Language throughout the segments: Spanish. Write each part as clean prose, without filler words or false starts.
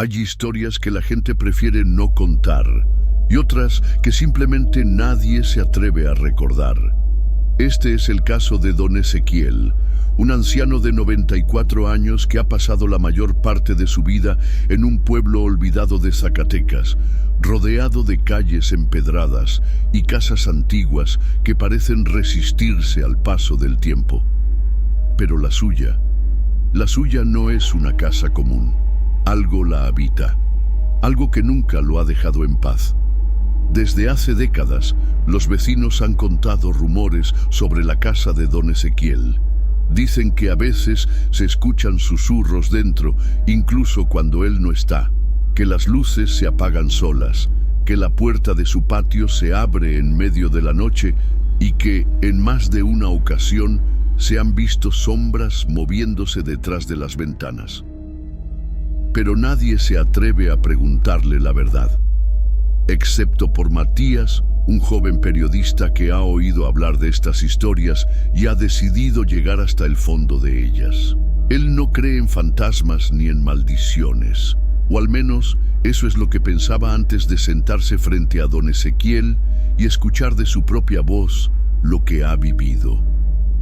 Hay historias que la gente prefiere no contar y otras que simplemente nadie se atreve a recordar. Este es el caso de don Ezequiel, un anciano de 94 años que ha pasado la mayor parte de su vida en un pueblo olvidado de Zacatecas, rodeado de calles empedradas y casas antiguas que parecen resistirse al paso del tiempo. Pero la suya no es una casa común. Algo la habita, algo que nunca lo ha dejado en paz. Desde hace décadas, los vecinos han contado rumores sobre la casa de don Ezequiel. Dicen que a veces se escuchan susurros dentro, incluso cuando él no está, que las luces se apagan solas, que la puerta de su patio se abre en medio de la noche y que, en más de una ocasión, se han visto sombras moviéndose detrás de las ventanas. Pero nadie se atreve a preguntarle la verdad, excepto por Matías, un joven periodista que ha oído hablar de estas historias y ha decidido llegar hasta el fondo de ellas. Él no cree en fantasmas ni en maldiciones, o al menos eso es lo que pensaba antes de sentarse frente a don Ezequiel y escuchar de su propia voz lo que ha vivido.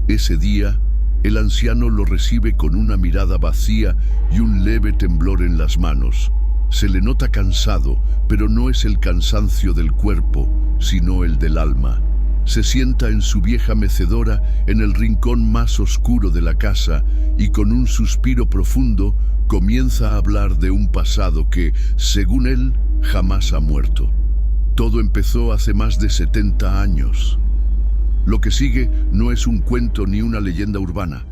Ese día, el anciano lo recibe con una mirada vacía y un leve temblor en las manos. Se le nota cansado, pero no es el cansancio del cuerpo, sino el del alma. Se sienta en su vieja mecedora en el rincón más oscuro de la casa y con un suspiro profundo comienza a hablar de un pasado que, según él, jamás ha muerto. Todo empezó hace más de 70 años. Lo que sigue no es un cuento ni una leyenda urbana.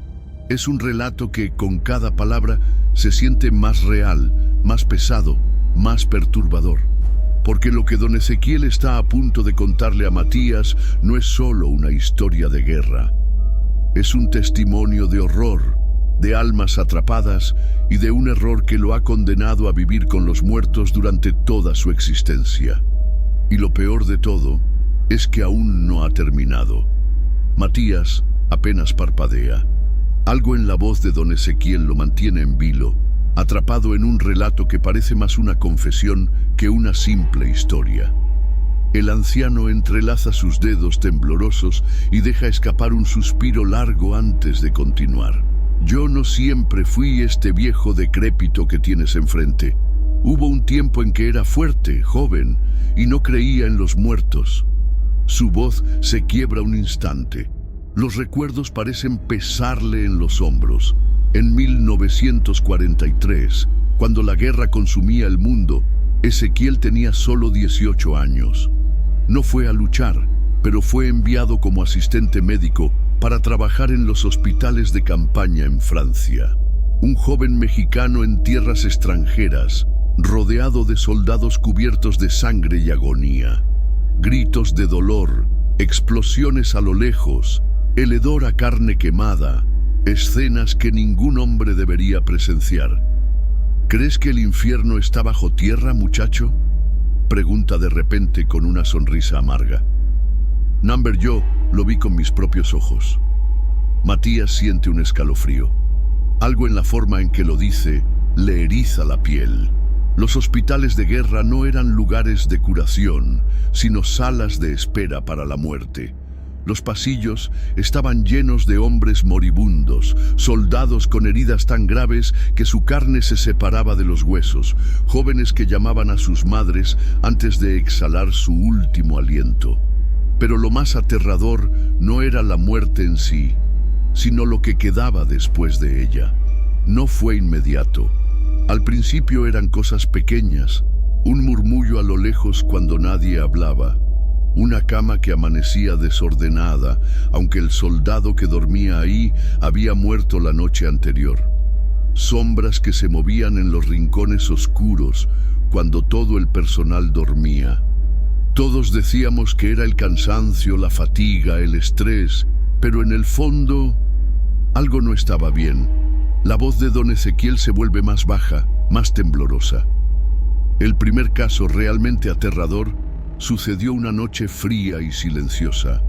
Es un relato que, con cada palabra, se siente más real, más pesado, más perturbador. Porque lo que don Ezequiel está a punto de contarle a Matías no es solo una historia de guerra. Es un testimonio de horror, de almas atrapadas y de un error que lo ha condenado a vivir con los muertos durante toda su existencia. Y lo peor de todo es que aún no ha terminado. Matías apenas parpadea. Algo en la voz de don Ezequiel lo mantiene en vilo, atrapado en un relato que parece más una confesión que una simple historia. El anciano entrelaza sus dedos temblorosos y deja escapar un suspiro largo antes de continuar. Yo no siempre fui este viejo decrépito que tienes enfrente. Hubo un tiempo en que era fuerte, joven, y no creía en los muertos. Su voz se quiebra un instante. Los recuerdos parecen pesarle en los hombros. En 1943, cuando la guerra consumía el mundo, Ezequiel tenía solo 18 años. No fue a luchar, pero fue enviado como asistente médico para trabajar en los hospitales de campaña en Francia. Un joven mexicano en tierras extranjeras, rodeado de soldados cubiertos de sangre y agonía. Gritos de dolor, explosiones a lo lejos, el hedor a carne quemada, escenas que ningún hombre debería presenciar. ¿Crees que el infierno está bajo tierra, muchacho?, pregunta de repente con una sonrisa amarga. Number, yo lo vi con mis propios ojos. Matías siente un escalofrío. Algo en la forma en que lo dice le eriza la piel. Los hospitales de guerra no eran lugares de curación, sino salas de espera para la muerte. Los pasillos estaban llenos de hombres moribundos, soldados con heridas tan graves que su carne se separaba de los huesos, jóvenes que llamaban a sus madres antes de exhalar su último aliento. Pero lo más aterrador no era la muerte en sí, sino lo que quedaba después de ella. No fue inmediato. Al principio eran cosas pequeñas, un murmullo a lo lejos cuando nadie hablaba, una cama que amanecía desordenada, aunque el soldado que dormía ahí había muerto la noche anterior. Sombras que se movían en los rincones oscuros cuando todo el personal dormía. Todos decíamos que era el cansancio, la fatiga, el estrés, pero en el fondo algo no estaba bien. La voz de don Ezequiel se vuelve más baja, más temblorosa. El primer caso realmente aterrador sucedió una noche fría y silenciosa.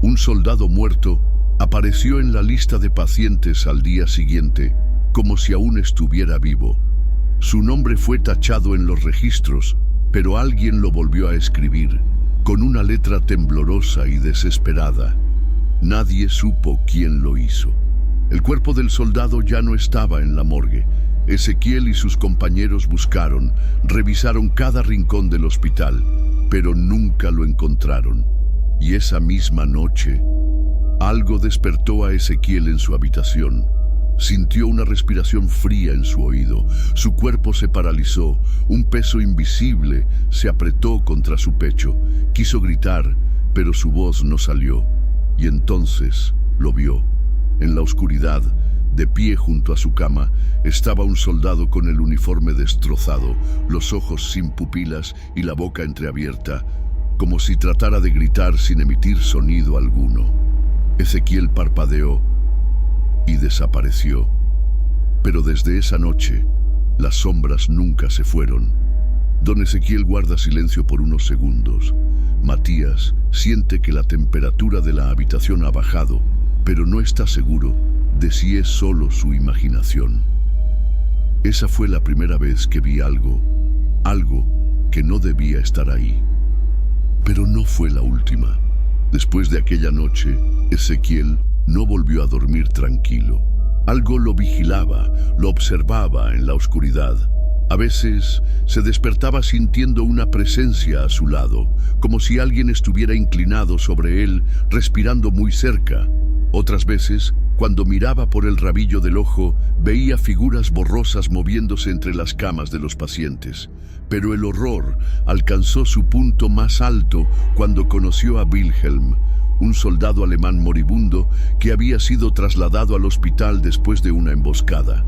Un soldado muerto apareció en la lista de pacientes al día siguiente, como si aún estuviera vivo. Su nombre fue tachado en los registros, pero alguien lo volvió a escribir, con una letra temblorosa y desesperada. Nadie supo quién lo hizo. El cuerpo del soldado ya no estaba en la morgue. Ezequiel y sus compañeros buscaron, revisaron cada rincón del hospital, pero nunca lo encontraron. Y esa misma noche, algo despertó a Ezequiel en su habitación. Sintió una respiración fría en su oído. Su cuerpo se paralizó. Un peso invisible se apretó contra su pecho. Quiso gritar, pero su voz no salió. Y entonces lo vio. En la oscuridad, de pie junto a su cama, estaba un soldado con el uniforme destrozado, los ojos sin pupilas y la boca entreabierta, como si tratara de gritar sin emitir sonido alguno. Ezequiel parpadeó y desapareció. Pero desde esa noche, las sombras nunca se fueron. Don Ezequiel guarda silencio por unos segundos. Matías siente que la temperatura de la habitación ha bajado, pero no está seguro de si es solo su imaginación. Esa fue la primera vez que vi algo que no debía estar ahí. Pero no fue la última. Después de aquella noche, Ezequiel no volvió a dormir tranquilo. Algo lo vigilaba, lo observaba en la oscuridad. A veces se despertaba sintiendo una presencia a su lado, como si alguien estuviera inclinado sobre él, respirando muy cerca. Otras veces, cuando miraba por el rabillo del ojo, veía figuras borrosas moviéndose entre las camas de los pacientes. Pero el horror alcanzó su punto más alto cuando conoció a Wilhelm, un soldado alemán moribundo que había sido trasladado al hospital después de una emboscada.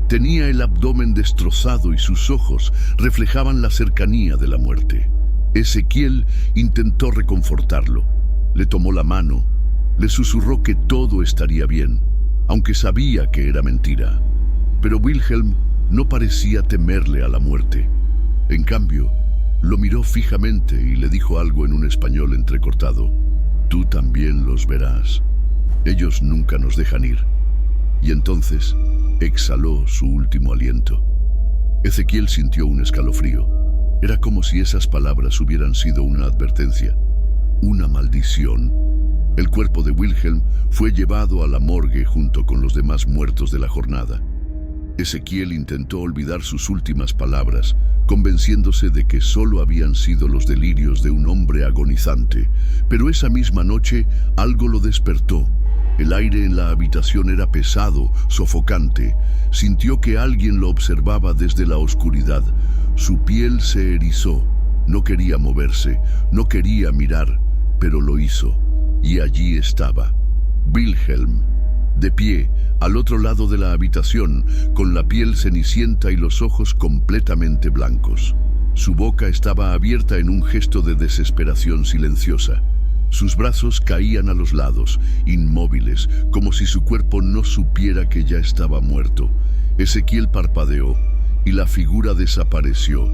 Tenía el abdomen destrozado y sus ojos reflejaban la cercanía de la muerte. Ezequiel intentó reconfortarlo. Le tomó la mano, le susurró que todo estaría bien, aunque sabía que era mentira. Pero Wilhelm no parecía temerle a la muerte. En cambio, lo miró fijamente y le dijo algo en un español entrecortado. Tú también los verás. Ellos nunca nos dejan ir. Y entonces exhaló su último aliento. Ezequiel sintió un escalofrío. Era como si esas palabras hubieran sido una advertencia, una maldición. El cuerpo de Wilhelm fue llevado a la morgue junto con los demás muertos de la jornada. Ezequiel intentó olvidar sus últimas palabras, convenciéndose de que solo habían sido los delirios de un hombre agonizante. Pero esa misma noche algo lo despertó. El aire en la habitación era pesado, sofocante. Sintió que alguien lo observaba desde la oscuridad. Su piel se erizó. No quería moverse, no quería mirar, pero lo hizo. Y allí estaba, Wilhelm, de pie, al otro lado de la habitación, con la piel cenicienta y los ojos completamente blancos. Su boca estaba abierta en un gesto de desesperación silenciosa. Sus brazos caían a los lados, inmóviles, como si su cuerpo no supiera que ya estaba muerto. Ezequiel parpadeó y la figura desapareció.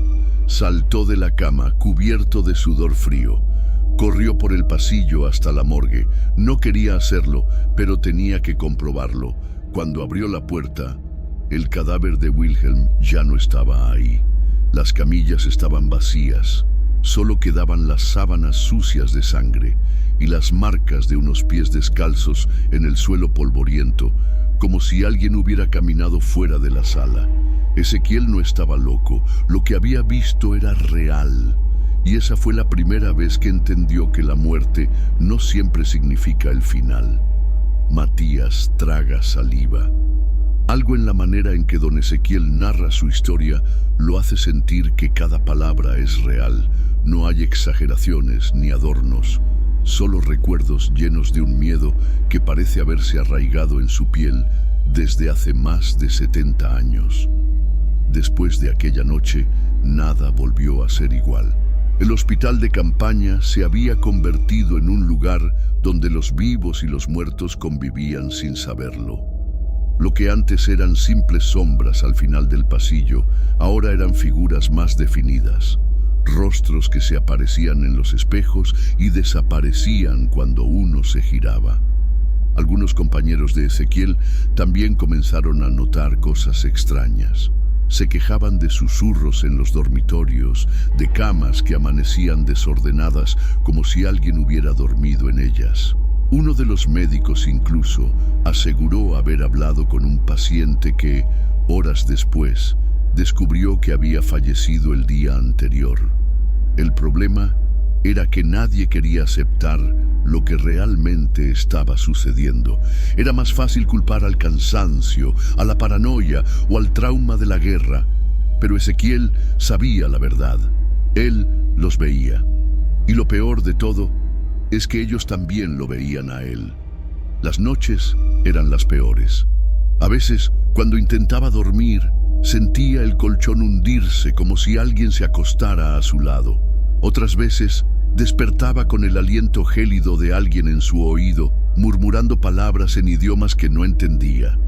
Saltó de la cama, cubierto de sudor frío. Corrió por el pasillo hasta la morgue. No quería hacerlo, pero tenía que comprobarlo. Cuando abrió la puerta, el cadáver de Wilhelm ya no estaba ahí. Las camillas estaban vacías. Solo quedaban las sábanas sucias de sangre y las marcas de unos pies descalzos en el suelo polvoriento, como si alguien hubiera caminado fuera de la sala. Ezequiel no estaba loco. Lo que había visto era real. Y esa fue la primera vez que entendió que la muerte no siempre significa el final. Matías traga saliva. Algo en la manera en que don Ezequiel narra su historia lo hace sentir que cada palabra es real. No hay exageraciones ni adornos, solo recuerdos llenos de un miedo que parece haberse arraigado en su piel desde hace más de 70 años. Después de aquella noche, nada volvió a ser igual. El hospital de campaña se había convertido en un lugar donde los vivos y los muertos convivían sin saberlo. Lo que antes eran simples sombras al final del pasillo, ahora eran figuras más definidas. Rostros que se aparecían en los espejos y desaparecían cuando uno se giraba. Algunos compañeros de Ezequiel también comenzaron a notar cosas extrañas. se quejaban de susurros en los dormitorios, de camas que amanecían desordenadas como si alguien hubiera dormido en ellas. Uno de los médicos incluso aseguró haber hablado con un paciente que, horas después, descubrió que había fallecido el día anterior. El problema era que nadie quería aceptar lo que realmente estaba sucediendo. Era más fácil culpar al cansancio, a la paranoia o al trauma de la guerra. Pero Ezequiel sabía la verdad. Él los veía. Y lo peor de todo es que ellos también lo veían a él. Las noches eran las peores. A veces, cuando intentaba dormir, sentía el colchón hundirse como si alguien se acostara a su lado. Otras veces, despertaba con el aliento gélido de alguien en su oído, murmurando palabras en idiomas que no entendía.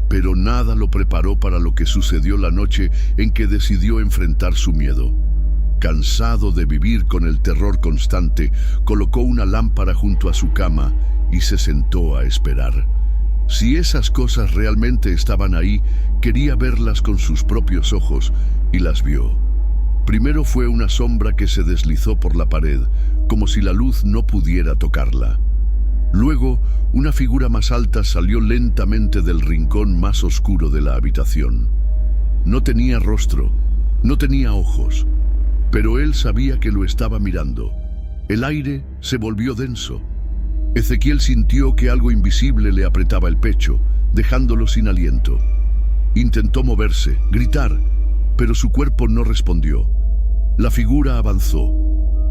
Pero nada lo preparó para lo que sucedió la noche en que decidió enfrentar su miedo. Cansado de vivir con el terror constante, colocó una lámpara junto a su cama y se sentó a esperar. Si esas cosas realmente estaban ahí, quería verlas con sus propios ojos, y las vio. Primero fue una sombra que se deslizó por la pared, como si la luz no pudiera tocarla. Luego, una figura más alta salió lentamente del rincón más oscuro de la habitación. No tenía rostro, no tenía ojos, pero él sabía que lo estaba mirando. El aire se volvió denso. Ezequiel sintió que algo invisible le apretaba el pecho, dejándolo sin aliento. Intentó moverse, gritar, pero su cuerpo no respondió. La figura avanzó.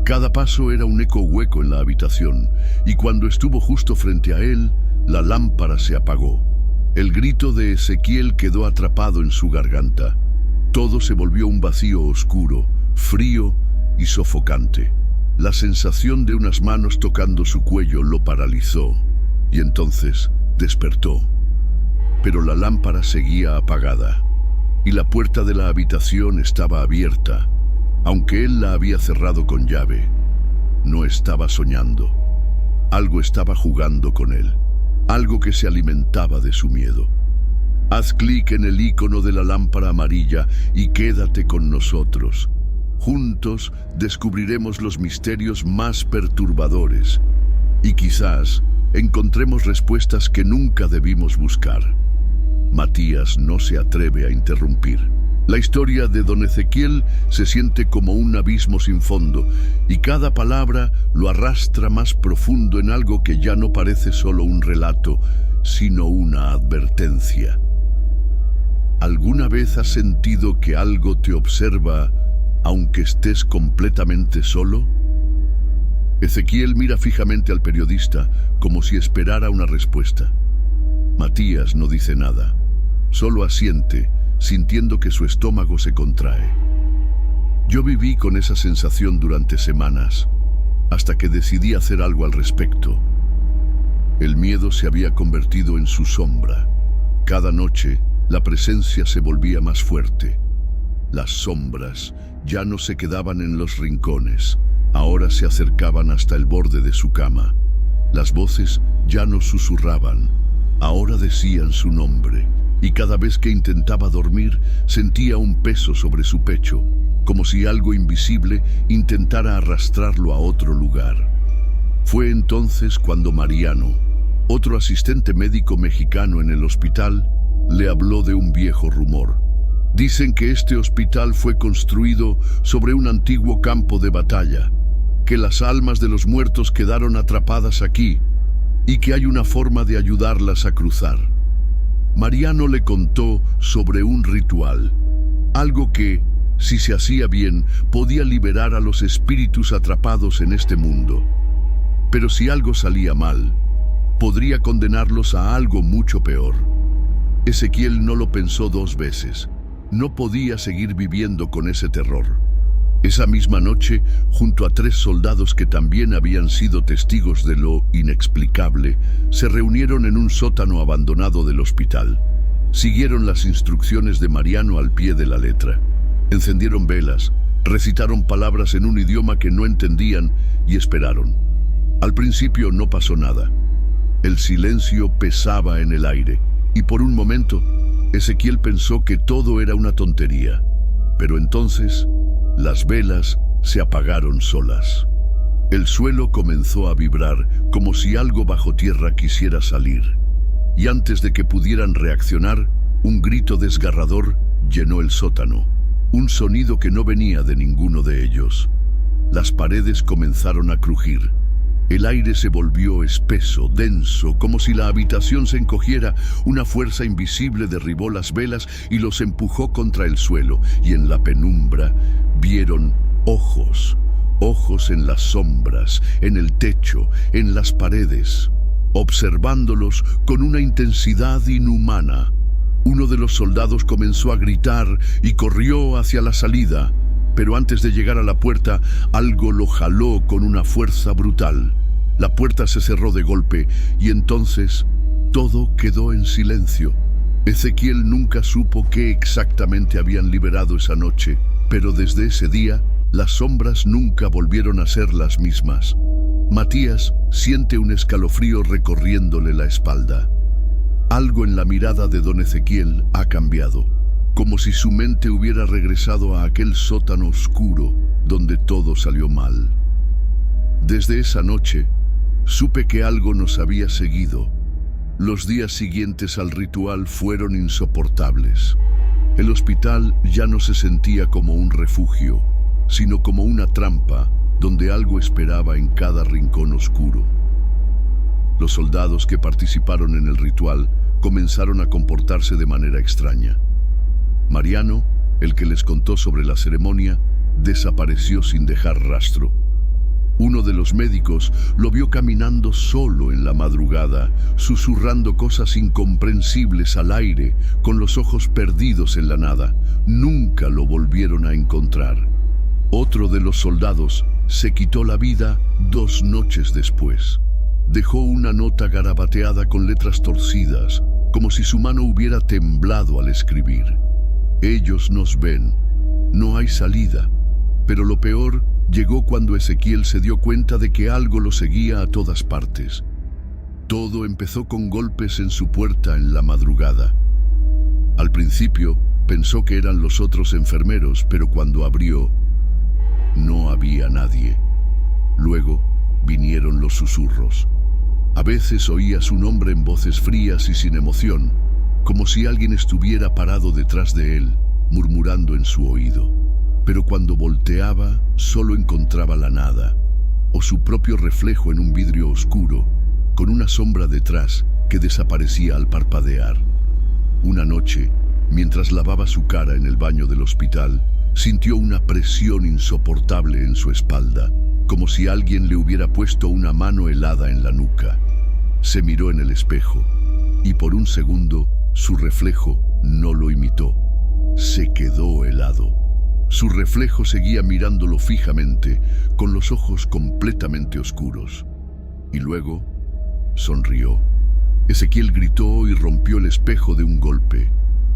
Cada paso era un eco hueco en la habitación, y cuando estuvo justo frente a él, la lámpara se apagó. El grito de Ezequiel quedó atrapado en su garganta. Todo se volvió un vacío oscuro, frío y sofocante. La sensación de unas manos tocando su cuello lo paralizó, y entonces despertó. Pero la lámpara seguía apagada, y la puerta de la habitación estaba abierta, aunque él la había cerrado con llave. No estaba soñando. Algo estaba jugando con él, algo que se alimentaba de su miedo. Haz clic en el icono de la lámpara amarilla y quédate con nosotros. Juntos descubriremos los misterios más perturbadores y quizás encontremos respuestas que nunca debimos buscar. Matías no se atreve a interrumpir. La historia de don Ezequiel se siente como un abismo sin fondo, y cada palabra lo arrastra más profundo en algo que ya no parece solo un relato, sino una advertencia. ¿Alguna vez has sentido que algo te observa, aunque estés completamente solo? Ezequiel mira fijamente al periodista, como si esperara una respuesta. Matías no dice nada, solo asiente, sintiendo que su estómago se contrae. Yo viví con esa sensación durante semanas, hasta que decidí hacer algo al respecto. El miedo se había convertido en su sombra. Cada noche, la presencia se volvía más fuerte. Las sombras ya no se quedaban en los rincones, ahora se acercaban hasta el borde de su cama. Las voces ya no susurraban, ahora decían su nombre. Y cada vez que intentaba dormir, sentía un peso sobre su pecho, como si algo invisible intentara arrastrarlo a otro lugar. Fue entonces cuando Mariano, otro asistente médico mexicano en el hospital, le habló de un viejo rumor. Dicen que este hospital fue construido sobre un antiguo campo de batalla, que las almas de los muertos quedaron atrapadas aquí y que hay una forma de ayudarlas a cruzar. Mariano le contó sobre un ritual, algo que, si se hacía bien, podía liberar a los espíritus atrapados en este mundo. Pero si algo salía mal, podría condenarlos a algo mucho peor. Ezequiel no lo pensó dos veces. No podía seguir viviendo con ese terror. Esa misma noche, junto a 3 soldados que también habían sido testigos de lo inexplicable, se reunieron en un sótano abandonado del hospital. Siguieron las instrucciones de Mariano al pie de la letra. Encendieron velas, recitaron palabras en un idioma que no entendían y esperaron. Al principio no pasó nada. El silencio pesaba en el aire y por un momento Ezequiel pensó que todo era una tontería, pero entonces las velas se apagaron solas. El suelo comenzó a vibrar como si algo bajo tierra quisiera salir, y antes de que pudieran reaccionar, un grito desgarrador llenó el sótano, un sonido que no venía de ninguno de ellos. Las paredes comenzaron a crujir. El aire se volvió espeso, denso, como si la habitación se encogiera. Una fuerza invisible derribó las velas y los empujó contra el suelo, y en la penumbra vieron ojos, ojos en las sombras, en el techo, en las paredes, observándolos con una intensidad inhumana. Uno de los soldados comenzó a gritar y corrió hacia la salida, pero antes de llegar a la puerta, algo lo jaló con una fuerza brutal. La puerta se cerró de golpe y entonces todo quedó en silencio. Ezequiel nunca supo qué exactamente habían liberado esa noche, pero desde ese día las sombras nunca volvieron a ser las mismas. Matías siente un escalofrío recorriéndole la espalda. Algo en la mirada de don Ezequiel ha cambiado, como si su mente hubiera regresado a aquel sótano oscuro donde todo salió mal. Desde esa noche, supe que algo nos había seguido. Los días siguientes al ritual fueron insoportables. El hospital ya no se sentía como un refugio, sino como una trampa donde algo esperaba en cada rincón oscuro. Los soldados que participaron en el ritual comenzaron a comportarse de manera extraña. Mariano, el que les contó sobre la ceremonia, desapareció sin dejar rastro. Uno de los médicos lo vio caminando solo en la madrugada, susurrando cosas incomprensibles al aire, con los ojos perdidos en la nada. Nunca lo volvieron a encontrar. Otro de los soldados se quitó la vida 2 noches después. Dejó una nota garabateada con letras torcidas, como si su mano hubiera temblado al escribir. Ellos nos ven. No hay salida. Pero lo peor llegó cuando Ezequiel se dio cuenta de que algo lo seguía a todas partes. Todo empezó con golpes en su puerta en la madrugada. Al principio pensó que eran los otros enfermeros, pero cuando abrió, no había nadie. Luego vinieron los susurros. A veces oía su nombre en voces frías y sin emoción, como si alguien estuviera parado detrás de él, murmurando en su oído. Pero cuando volteaba, solo encontraba la nada, o su propio reflejo en un vidrio oscuro, con una sombra detrás que desaparecía al parpadear. Una noche, mientras lavaba su cara en el baño del hospital, sintió una presión insoportable en su espalda, como si alguien le hubiera puesto una mano helada en la nuca. Se miró en el espejo, y por un segundo, su reflejo no lo imitó. Se quedó helado. Su reflejo seguía mirándolo fijamente, con los ojos completamente oscuros. Y luego, sonrió. Ezequiel gritó y rompió el espejo de un golpe.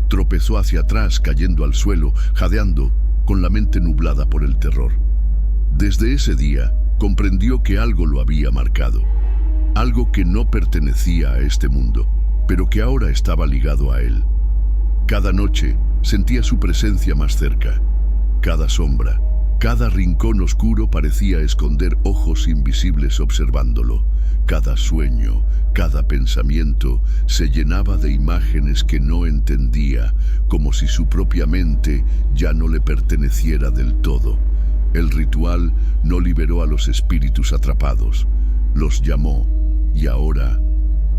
Tropezó hacia atrás, cayendo al suelo, jadeando, con la mente nublada por el terror. Desde ese día, comprendió que algo lo había marcado. Algo que no pertenecía a este mundo, pero que ahora estaba ligado a él. Cada noche, sentía su presencia más cerca. Cada sombra, cada rincón oscuro parecía esconder ojos invisibles observándolo. Cada sueño, cada pensamiento se llenaba de imágenes que no entendía, como si su propia mente ya no le perteneciera del todo. El ritual no liberó a los espíritus atrapados, los llamó, y ahora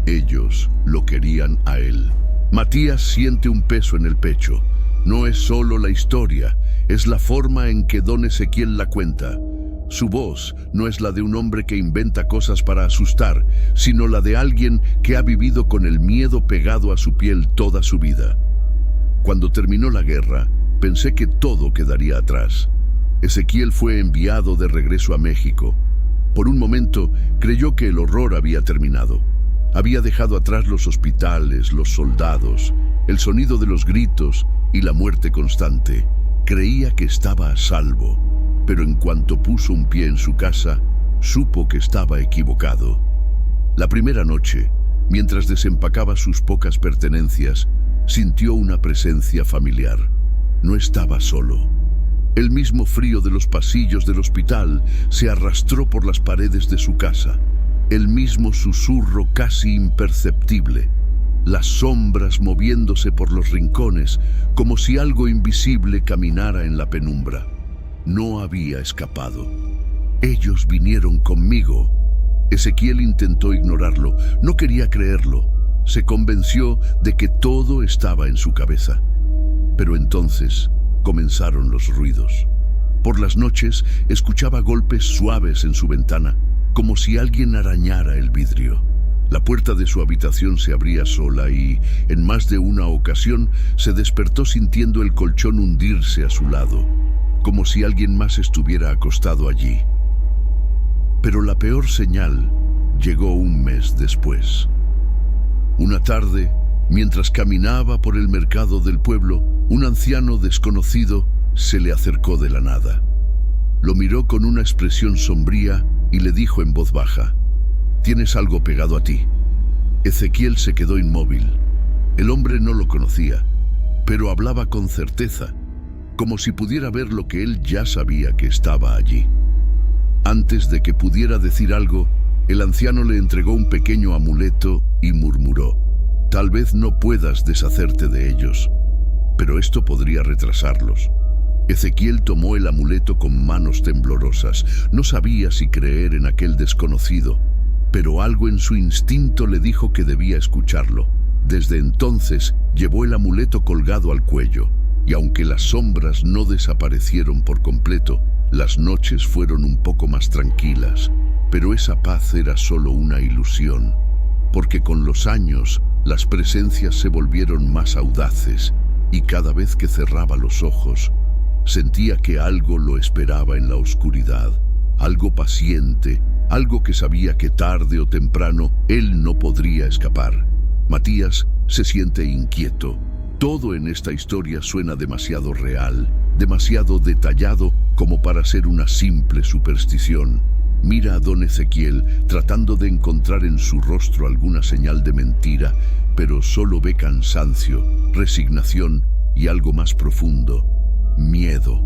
ellos lo querían a él. Matías siente un peso en el pecho. No es solo la historia, es la forma en que don Ezequiel la cuenta. Su voz no es la de un hombre que inventa cosas para asustar, sino la de alguien que ha vivido con el miedo pegado a su piel toda su vida. Cuando terminó la guerra, pensé que todo quedaría atrás. Ezequiel fue enviado de regreso a México. Por un momento creyó que el horror había terminado. Había dejado atrás los hospitales, los soldados, el sonido de los gritos y la muerte constante. Creía que estaba a salvo, pero en cuanto puso un pie en su casa, supo que estaba equivocado. La primera noche, mientras desempacaba sus pocas pertenencias, sintió una presencia familiar. No estaba solo. El mismo frío de los pasillos del hospital se arrastró por las paredes de su casa. El mismo susurro casi imperceptible. Las sombras moviéndose por los rincones, como si algo invisible caminara en la penumbra. No había escapado. Ellos vinieron conmigo. Ezequiel intentó ignorarlo, no quería creerlo. Se convenció de que todo estaba en su cabeza. Pero entonces comenzaron los ruidos. Por las noches escuchaba golpes suaves en su ventana, como si alguien arañara el vidrio. La puerta de su habitación se abría sola y, en más de una ocasión, se despertó sintiendo el colchón hundirse a su lado, como si alguien más estuviera acostado allí. Pero la peor señal llegó un mes después. Una tarde, mientras caminaba por el mercado del pueblo, un anciano desconocido se le acercó de la nada. Lo miró con una expresión sombría y le dijo en voz baja: «Tienes algo pegado a ti». Ezequiel se quedó inmóvil. El hombre no lo conocía, pero hablaba con certeza, como si pudiera ver lo que él ya sabía que estaba allí. Antes de que pudiera decir algo, el anciano le entregó un pequeño amuleto y murmuró: «Tal vez no puedas deshacerte de ellos, pero esto podría retrasarlos». Ezequiel tomó el amuleto con manos temblorosas. No sabía si creer en aquel desconocido, pero algo en su instinto le dijo que debía escucharlo. Desde entonces llevó el amuleto colgado al cuello, y aunque las sombras no desaparecieron por completo, las noches fueron un poco más tranquilas. Pero esa paz era solo una ilusión, porque con los años las presencias se volvieron más audaces, y cada vez que cerraba los ojos, sentía que algo lo esperaba en la oscuridad, algo paciente, algo que sabía que tarde o temprano él no podría escapar. Matías se siente inquieto. Todo en esta historia suena demasiado real, demasiado detallado como para ser una simple superstición. Mira a don Ezequiel tratando de encontrar en su rostro alguna señal de mentira, pero solo ve cansancio, resignación y algo más profundo: miedo.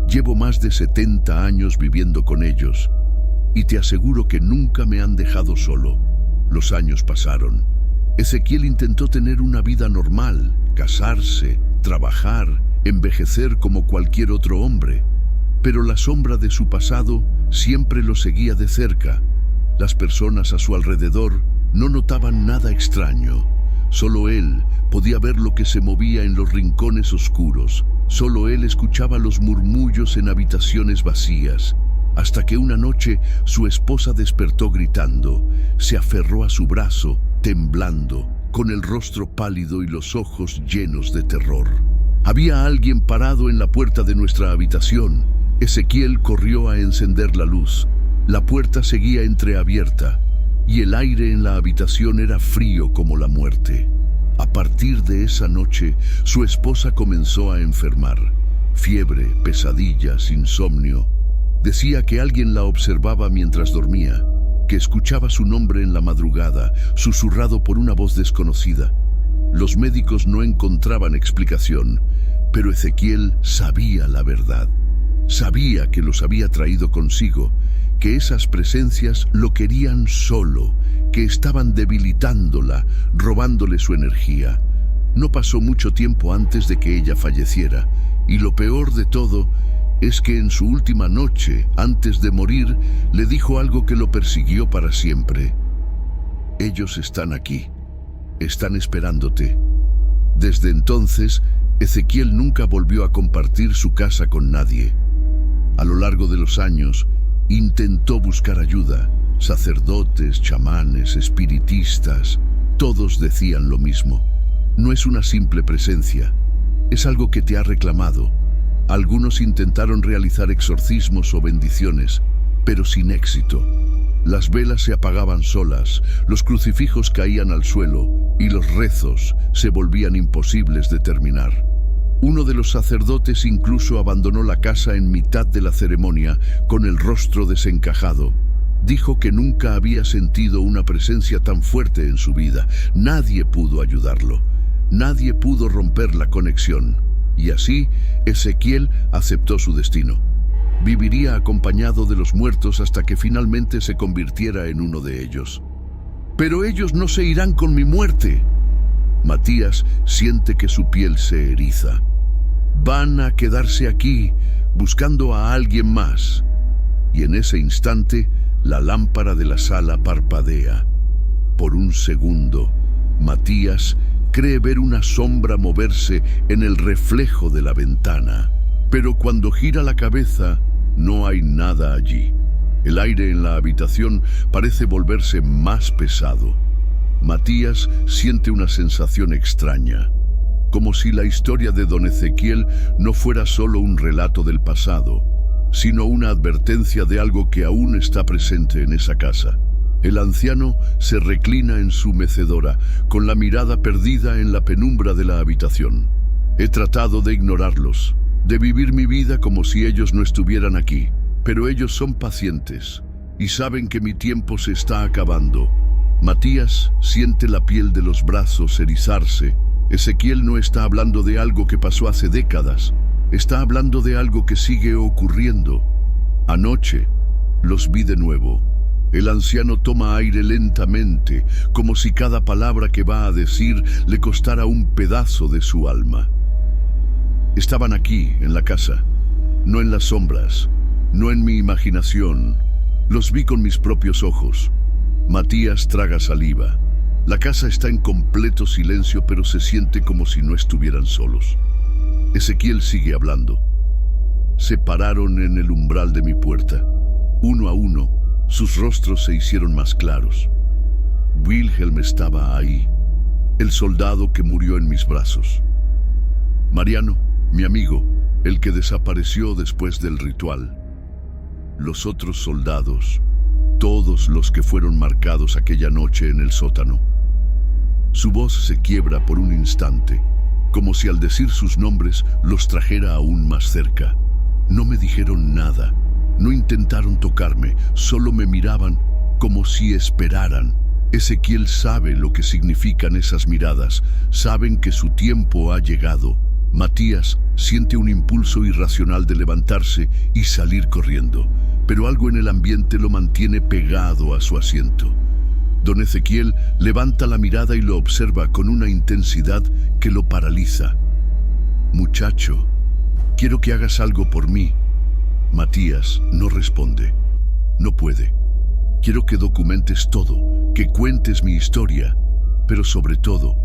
Llevo más de 70 años viviendo con ellos, y te aseguro que nunca me han dejado solo. Los años pasaron. Ezequiel intentó tener una vida normal, casarse, trabajar, envejecer como cualquier otro hombre, pero la sombra de su pasado siempre lo seguía de cerca. Las personas a su alrededor no notaban nada extraño. Solo él podía ver lo que se movía en los rincones oscuros. Solo él escuchaba los murmullos en habitaciones vacías, hasta que una noche su esposa despertó gritando. Se aferró a su brazo, temblando, con el rostro pálido y los ojos llenos de terror. Había alguien parado en la puerta de nuestra habitación. Ezequiel corrió a encender la luz. La puerta seguía entreabierta, y el aire en la habitación era frío como la muerte. A partir de esa noche, su esposa comenzó a enfermar. Fiebre, pesadillas, insomnio. Decía que alguien la observaba mientras dormía, que escuchaba su nombre en la madrugada, susurrado por una voz desconocida. Los médicos no encontraban explicación, pero Ezequiel sabía la verdad. Sabía que los había traído consigo, que esas presencias lo querían solo, que estaban debilitándola, robándole su energía. No pasó mucho tiempo antes de que ella falleciera, y lo peor de todo es que en su última noche, antes de morir, le dijo algo que lo persiguió para siempre: «Ellos están aquí, están esperándote». Desde entonces, Ezequiel nunca volvió a compartir su casa con nadie. A lo largo de los años, intentó buscar ayuda. Sacerdotes, chamanes, espiritistas, todos decían lo mismo: no es una simple presencia, es algo que te ha reclamado. Algunos intentaron realizar exorcismos o bendiciones, pero sin éxito. Las velas se apagaban solas, los crucifijos caían al suelo y los rezos se volvían imposibles de terminar. Uno de los sacerdotes incluso abandonó la casa en mitad de la ceremonia con el rostro desencajado. Dijo que nunca había sentido una presencia tan fuerte en su vida. Nadie pudo ayudarlo. Nadie pudo romper la conexión, y así Ezequiel aceptó su destino. Viviría acompañado de los muertos hasta que finalmente se convirtiera en uno de ellos. Pero ellos no se irán con mi muerte. Matías siente que su piel se eriza. Van a quedarse aquí, buscando a alguien más. Y en ese instante, la lámpara de la sala parpadea. Por un segundo, Matías cree ver una sombra moverse en el reflejo de la ventana. Pero cuando gira la cabeza, no hay nada allí. El aire en la habitación parece volverse más pesado. Matías siente una sensación extraña, como si la historia de don Ezequiel no fuera solo un relato del pasado, sino una advertencia de algo que aún está presente en esa casa. El anciano se reclina en su mecedora, con la mirada perdida en la penumbra de la habitación. He tratado de ignorarlos, de vivir mi vida como si ellos no estuvieran aquí, pero ellos son pacientes y saben que mi tiempo se está acabando. Matías siente la piel de los brazos erizarse. Ezequiel no está hablando de algo que pasó hace décadas, está hablando de algo que sigue ocurriendo. Anoche los vi de nuevo. El anciano toma aire lentamente, como si cada palabra que va a decir le costara un pedazo de su alma. Estaban aquí, en la casa, no en las sombras, no en mi imaginación. Los vi con mis propios ojos. Matías traga saliva. La casa está en completo silencio, pero se siente como si no estuvieran solos. Ezequiel sigue hablando. Se pararon en el umbral de mi puerta. Uno a uno, sus rostros se hicieron más claros. Wilhelm estaba ahí, el soldado que murió en mis brazos. Mariano, mi amigo, el que desapareció después del ritual. Los otros soldados, todos los que fueron marcados aquella noche en el sótano. Su voz se quiebra por un instante, como si al decir sus nombres los trajera aún más cerca. No me dijeron nada. No intentaron tocarme, solo me miraban como si esperaran. Ezequiel sabe lo que significan esas miradas, saben que su tiempo ha llegado. Matías siente un impulso irracional de levantarse y salir corriendo, pero algo en el ambiente lo mantiene pegado a su asiento. Don Ezequiel levanta la mirada y lo observa con una intensidad que lo paraliza. Muchacho, quiero que hagas algo por mí. Matías no responde. No puede. Quiero que documentes todo, que cuentes mi historia, pero sobre todo,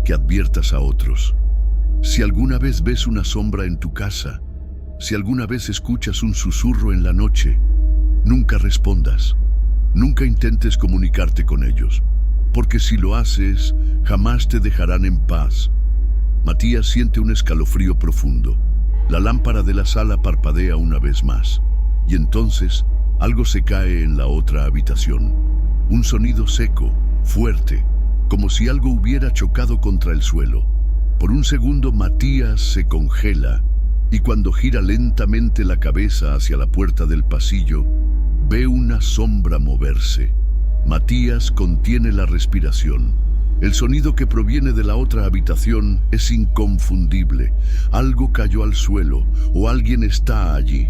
que adviertas a otros. Si alguna vez ves una sombra en tu casa, si alguna vez escuchas un susurro en la noche, nunca respondas. Nunca intentes comunicarte con ellos, porque si lo haces, jamás te dejarán en paz. Matías siente un escalofrío profundo. La lámpara de la sala parpadea una vez más, y entonces algo se cae en la otra habitación. Un sonido seco, fuerte, como si algo hubiera chocado contra el suelo. Por un segundo Matías se congela, y cuando gira lentamente la cabeza hacia la puerta del pasillo, ve una sombra moverse. Matías contiene la respiración. El sonido que proviene de la otra habitación es inconfundible. Algo cayó al suelo o alguien está allí.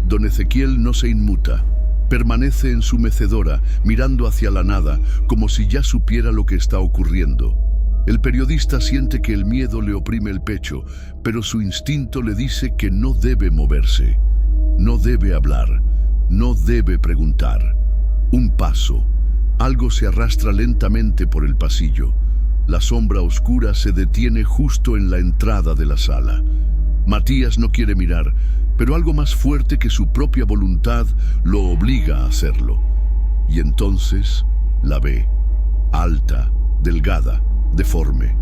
Don Ezequiel no se inmuta. Permanece en su mecedora, mirando hacia la nada, como si ya supiera lo que está ocurriendo. El periodista siente que el miedo le oprime el pecho, pero su instinto le dice que no debe moverse. No debe hablar. No debe preguntar. Un paso. Algo se arrastra lentamente por el pasillo. La sombra oscura se detiene justo en la entrada de la sala. Matías no quiere mirar, pero algo más fuerte que su propia voluntad lo obliga a hacerlo. Y entonces la ve, alta, delgada, deforme.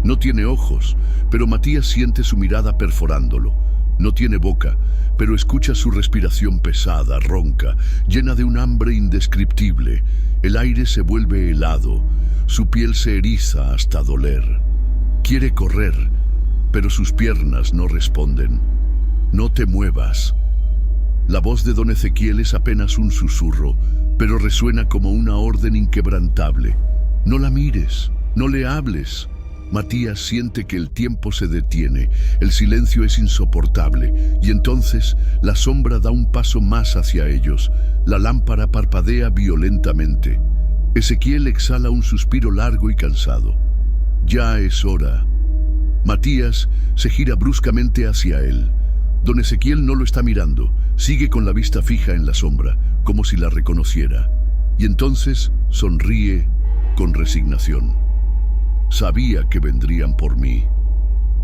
No tiene ojos, pero Matías siente su mirada perforándolo. No tiene boca, pero escucha su respiración pesada, ronca, llena de un hambre indescriptible. El aire se vuelve helado, su piel se eriza hasta doler. Quiere correr, pero sus piernas no responden. No te muevas. La voz de don Ezequiel es apenas un susurro, pero resuena como una orden inquebrantable. No la mires, no le hables, Matías siente que el tiempo se detiene, el silencio es insoportable, y entonces la sombra da un paso más hacia ellos. La lámpara parpadea violentamente. Ezequiel exhala un suspiro largo y cansado. Ya es hora. Matías se gira bruscamente hacia él. Don Ezequiel no lo está mirando, sigue con la vista fija en la sombra, como si la reconociera. Y entonces sonríe con resignación. Sabía que vendrían por mí.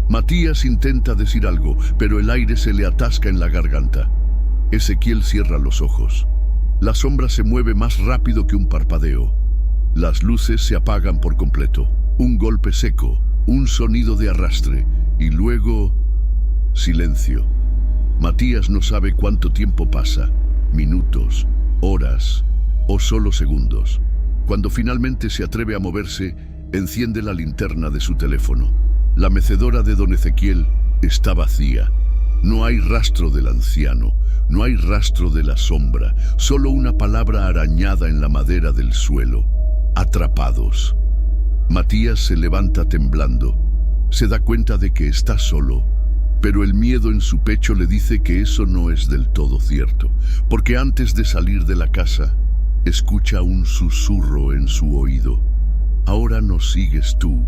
Matías intenta decir algo, pero el aire se le atasca en la garganta. Ezequiel cierra los ojos. La sombra se mueve más rápido que un parpadeo. Las luces se apagan por completo. Un golpe seco, un sonido de arrastre, y luego silencio. Matías no sabe cuánto tiempo pasa, minutos, horas o solo segundos. Cuando finalmente se atreve a moverse, enciende la linterna de su teléfono. La mecedora de don Ezequiel está vacía. No hay rastro del anciano, no hay rastro de la sombra, solo una palabra arañada en la madera del suelo. Atrapados. Matías se levanta temblando. Se da cuenta de que está solo, pero el miedo en su pecho le dice que eso no es del todo cierto, porque antes de salir de la casa, escucha un susurro en su oído. Ahora nos sigues tú.